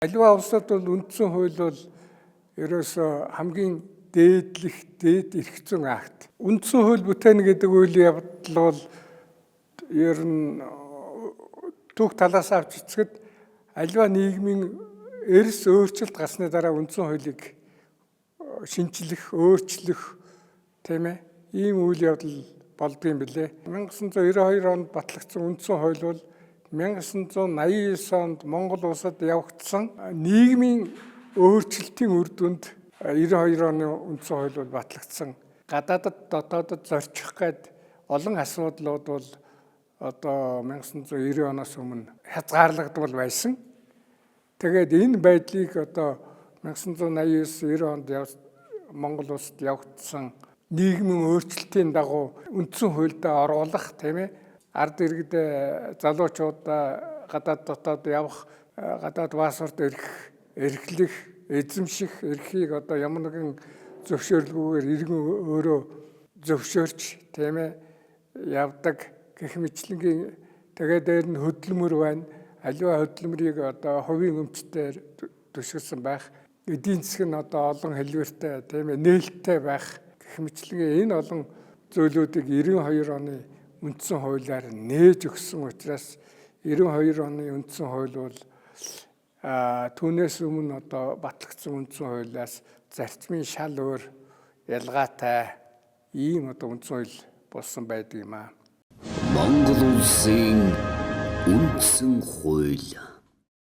Аливаа улсад бол үндсэн хууль бол ерөөсөө хамгийн дээд эрх зүйн акт. Үндсэн хууль бүтээн гэдэг үйл явдал бол ер нь түүх талаас авч эцгэд аливаа нийгмийн эрс өөрчлөлт гарсны дараа үндсэн хуулийг шинжлэх, өөрчлөх тийм ээ ийм үйл явдал болдгийм билээ. 1992 онд батлагдсан үндсэн хууль бол 1989 онд Монгол улсад явагдсан нийгмийн өөрчлөлтийн үр дүнд 92 оны үндсэн хууль бол батлагдсан. Гадаадд дотоодд зорчих гээд олон асуудлууд бол одоо 1990 оноос өмнө хязгаарлагдвал байсан. Тэгээд энэ байдлыг одоо 1989-90 онд Монгол улсад явагдсан нийгмийн өөрчлөлтийн дагуу үндсэн хуульдаа оруулах тийм ээ ард иргэд залуучуудаа гадаад дотоод явах, гадаад паспорт эрхлэх, эзэмших эрхийг одоо ямар нэгэн зөвшөөрлгүйгээр иргэн өөрөө зөвшөөрч тийм ээ явдаг гэх мэтлэнгийн тэгээд дээр нь хөдөлмөр байна. Аливаа хөдөлмөрийг одоо хувийн өмчтөөр төсгөлсөн байх. Эдийн засаг нь одоо олон хэлбэртэй тийм ээ нээлттэй байх гэх мэтлэн энэ олон зүйлүүдийг 92 оны үндсэн хуулиар нээж өгсөн учраас 92 оны үндсэн хууль бол түүнээс өмнө одоо батлагдсан үндсэн хуулиас зарчмын шал өөр ялгаатай ийм одоо үндсэн хууль болсон байдаг юм аа. Монгол улсын үндсэн хууль